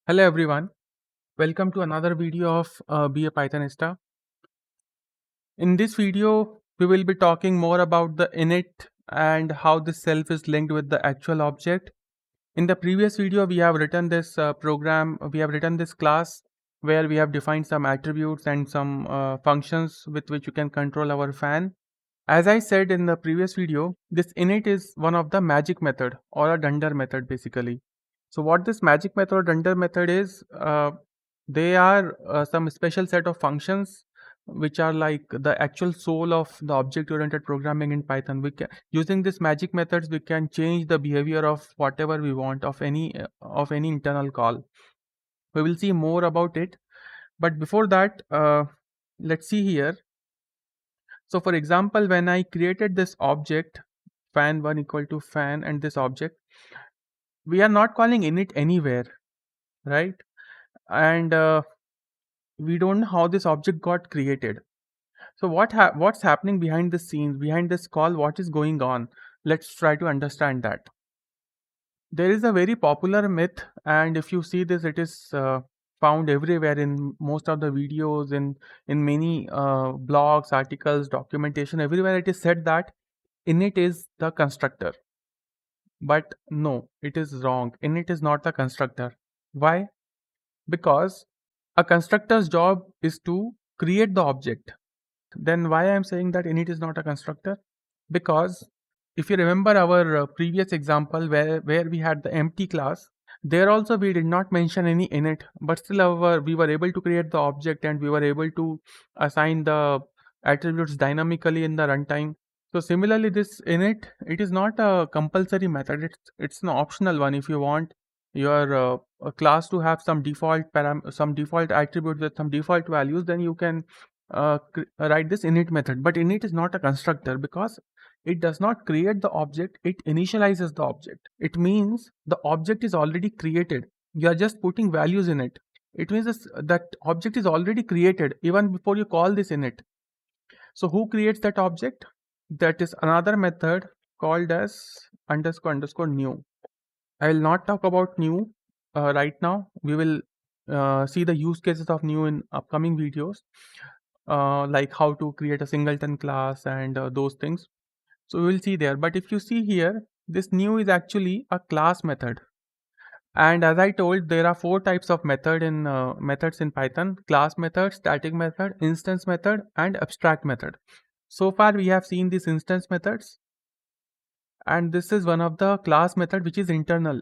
Hello everyone, welcome to another video of Be a Pythonista. In this video, we will be talking more about the init and how this self is linked with the actual object. In the previous video, we have written this we have written this class where we have defined some attributes and some functions with which you can control our fan. As I said in the previous video, this init is one of the magic method or a dunder method basically. So what this magic method or dunder method is, they are some special set of functions which are like the actual soul of the object oriented programming in Python. Using this magic methods we can change the behavior of whatever we want of any internal call. We will see more about it, but before that, let's see here. So for example, when I created this object fan1 equal to fan and this object, we are not calling init anywhere, right? And we don't know how this object got created. So what's happening behind the scenes, behind this call, what is going on? Let's try to understand that. There is a very popular myth, and if you see this, it is found everywhere in most of the videos, in many blogs, articles, documentation. Everywhere it is said that init is the constructor. But no, it is wrong. Init is not the constructor. Why? Because a constructor's job is to create the object. Then why I am saying that init is not a constructor? Because if you remember our previous example where we had the empty class, there also we did not mention any init, but still we were able to create the object and we were able to assign the attributes dynamically in the runtime. So similarly, this init, it is not a compulsory method. It's an optional one. If you want your class to have some some default attributes with some default values, then you can write this init method. But init is not a constructor because it does not create the object, it initializes the object. It means the object is already created. You are just putting values in it. It means that object is already created even before you call this init. So who creates that object? That is another method called as underscore underscore new. I will not talk about new right now. We will see the use cases of new in upcoming videos, like how to create a singleton class and those things. So we will see there. But if you see here, this new is actually a class method. And as I told, there are four types of methods in Python: class method, static method, instance method, and abstract method. So far we have seen these instance methods, and this is one of the class method which is internal.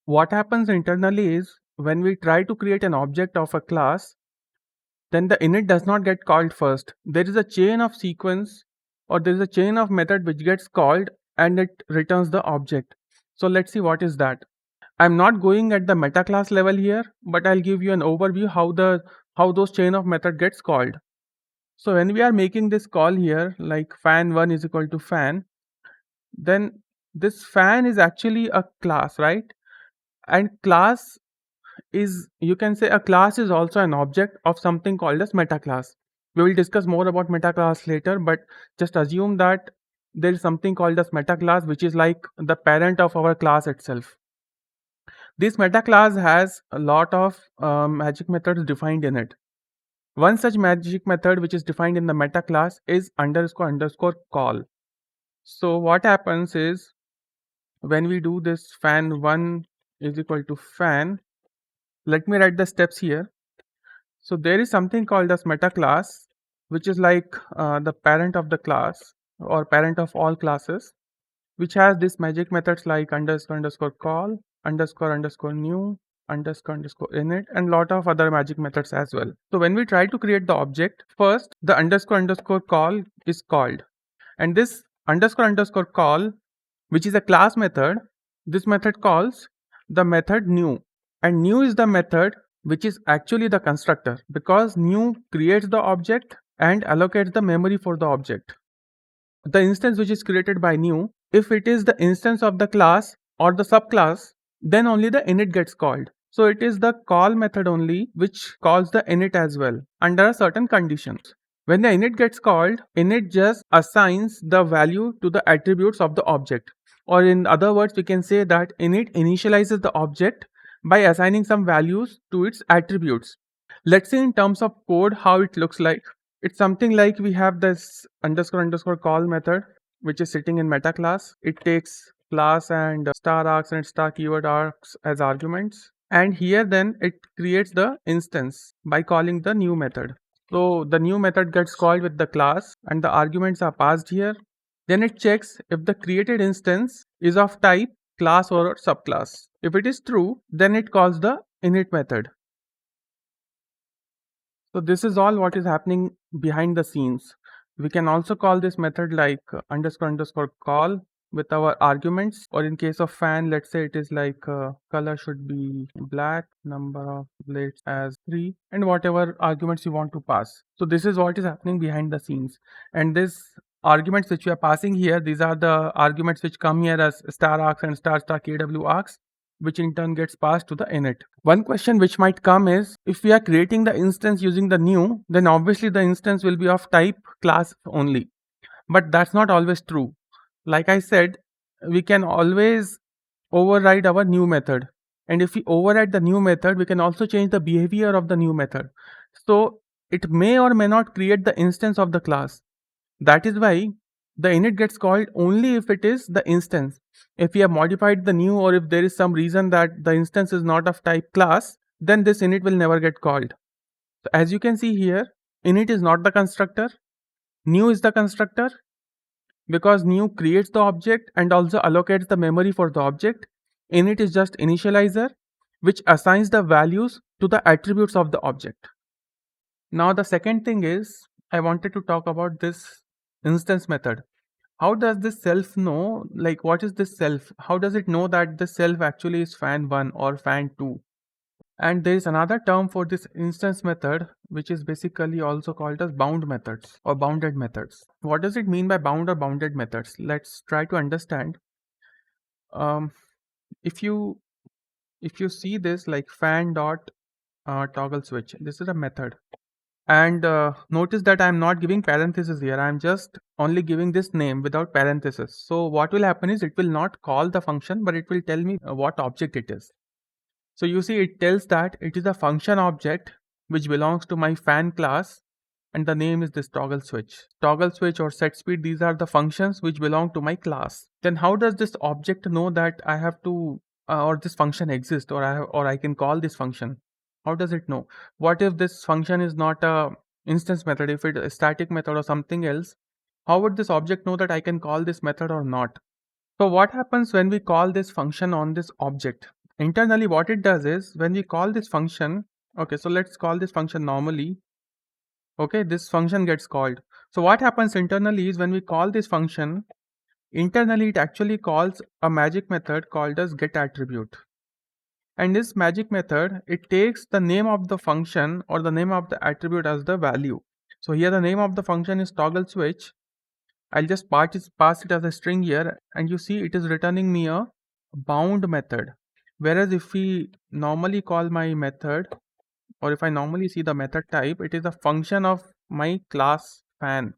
What happens internally is when we try to create an object of a class, then the init does not get called first. There is a chain of sequence, or there is a chain of method which gets called and it returns the object. So let's see what is that. I'm not going at the meta class level here, but I'll give you an overview how those chain of method gets called. So when we are making this call here, like fan1 is equal to fan, then this fan is actually a class, right? And class is, you can say, a class is also an object of something called as meta class. We will discuss more about meta class later, but just assume that there is something called as meta class, which is like the parent of our class itself. This meta class has a lot of magic methods defined in it. One such magic method which is defined in the meta class is underscore underscore call. So what happens is when we do this fan1 is equal to fan, let me write the steps here. So there is something called as meta class, which is like the parent of the class or parent of all classes, which has these magic methods like underscore underscore call, underscore underscore new, underscore underscore init, and lot of other magic methods as well. So when we try to create the object, first the underscore underscore call is called, and this underscore underscore call, which is a class method, this method calls the method new, and new is the method which is actually the constructor, because new creates the object and allocates the memory for the object. The instance which is created by new, if it is the instance of the class or the subclass, then only the init gets called. So it is the call method only which calls the init as well under certain conditions. When the init gets called, init just assigns the value to the attributes of the object. Or in other words, we can say that init initializes the object by assigning some values to its attributes. Let's see in terms of code how it looks like. It's something like we have this underscore underscore call method which is sitting in meta class. It takes class and star args and star keyword args as arguments, and here then it creates the instance by calling the new method. So the new method gets called with the class and the arguments are passed here. Then it checks if the created instance is of type class or subclass. If it is true, then it calls the init method. So this is all what is happening behind the scenes. We can also call this method like underscore underscore call with our arguments, or in case of fan, let's say it is like color should be black, number of blades as 3, and whatever arguments you want to pass. So this is what is happening behind the scenes, and this arguments which we are passing here, these are the arguments which come here as star args and star star kw args, which in turn gets passed to the init. One question which might come is, if we are creating the instance using the new, then obviously the instance will be of type class only. But that's not always true. Like I said, we can always override our new method. And if we override the new method, we can also change the behavior of the new method. So it may or may not create the instance of the class. That is why the init gets called only if it is the instance. If we have modified the new, or if there is some reason that the instance is not of type class, then this init will never get called. So as you can see here, init is not the constructor, new is the constructor, because new creates the object and also allocates the memory for the object. Init is just initializer which assigns the values to the attributes of the object. Now the second thing is, I wanted to talk about this instance method. How does this self know, like what is this self? How does it know that the self actually is fan1 or fan2? And there is another term for this instance method which is basically also called as bound methods or bounded methods. What does it mean by bound or bounded methods? Let's try to understand. If you see this like fan dot toggle switch, this is a method. And notice that I am not giving parentheses here. I am just only giving this name without parentheses. So what will happen is, it will not call the function, but it will tell me what object it is. So you see, it tells that it is a function object which belongs to my fan class, and the name is this toggle switch. Toggle switch or set speed, these are the functions which belong to my class. Then how does this object know that I have to or this function exists, or I can call this function? How does it know? What if this function is not a instance method, if it is a static method or something else? How would this object know that I can call this method or not? So what happens when we call this function on this object? Internally what it does is, when we call this function, okay, so let's call this function normally. Okay, this function gets called. So what happens internally is, when we call this function, internally it actually calls a magic method called as getAttribute. And this magic method, it takes the name of the function or the name of the attribute as the value. So here the name of the function is toggle switch. I'll just pass it as a string here, and you see it is returning me a bound method. Whereas if we normally call my method, or if I normally see the method type, it is a function of my class fan.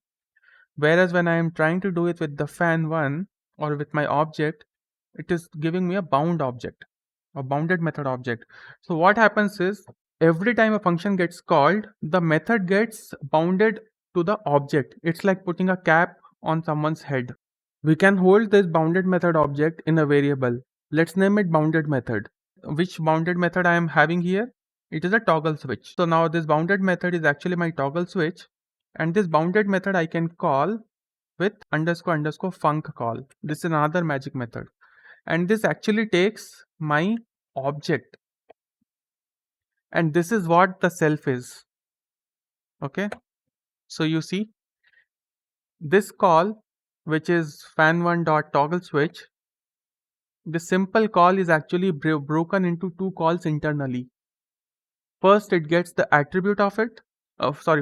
Whereas when I am trying to do it with the fan1 or with my object, it is giving me a bound object, a bounded method object. So what happens is, every time a function gets called, the method gets bounded to the object. It's like putting a cap on someone's head. We can hold this bounded method object in a variable. Let's name it bounded method. Which bounded method I am having here? It is a toggle switch. So now this bounded method is actually my toggle switch, and this bounded method I can call with underscore underscore func call. This is another magic method, and this actually takes my object, and this is what the self is. Okay, so you see this call, which is fan1 dot toggle switch, this simple call is actually broken into two calls internally. First it gets the attribute of it,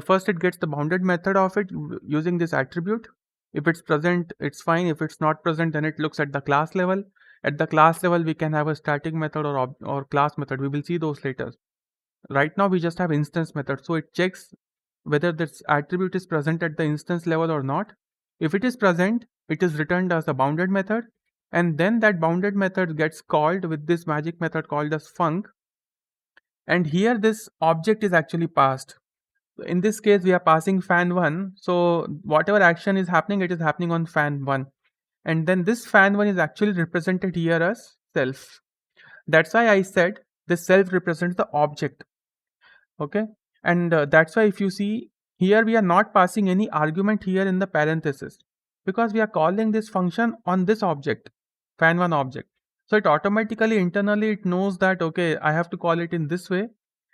first it gets the bounded method of it using this attribute. If it's present, it's fine. If it's not present, then it looks at the class level. At the class level, we can have a static method or class method. We will see those later. Right now we just have instance method, so it checks whether this attribute is present at the instance level or not. If it is present, it is returned as a bounded method, and then that bounded method gets called with this magic method called as func, and here this object is actually passed. In this case, we are passing fan1, so whatever action is happening, it is happening on fan1, and then this fan1 is actually represented here as self. That's why I said this self represents the object. Okay, and that's why if you see here, we are not passing any argument here in the parenthesis, because we are calling this function on this object, fan1 object. So it automatically internally it knows that, okay, I have to call it in this way,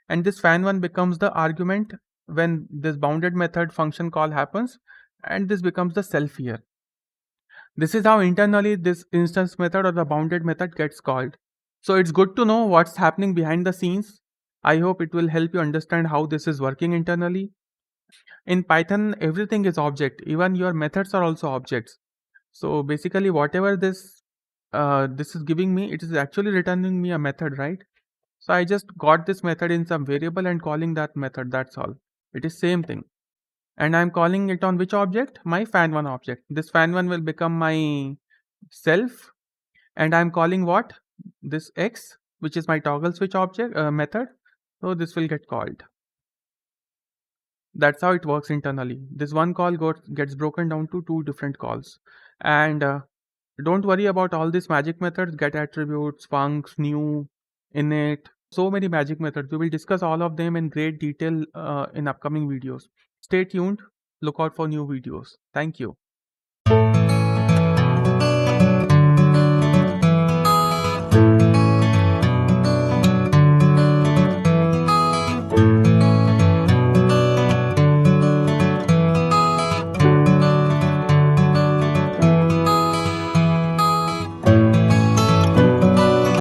and this fan1 becomes the argument when this bounded method function call happens, and this becomes the self here. This is how internally this instance method or the bounded method gets called. So it's good to know what's happening behind the scenes. I hope it will help you understand how this is working internally. In Python, everything is object. Even your methods are also objects. So basically, whatever this is giving me, it is actually returning me a method, right? So I just got this method in some variable and calling that method. That's all. It is same thing. And I'm calling it on which object? My fan1 object. This fan1 will become my self, and I'm calling what? This x, which is my toggle switch object method. So this will get called. That's how it works internally. This one call gets broken down to two different calls. And don't worry about all these magic methods, get attributes, funcs, new, init, so many magic methods. We will discuss all of them in great detail in upcoming videos. Stay tuned. Look out for new videos. Thank you.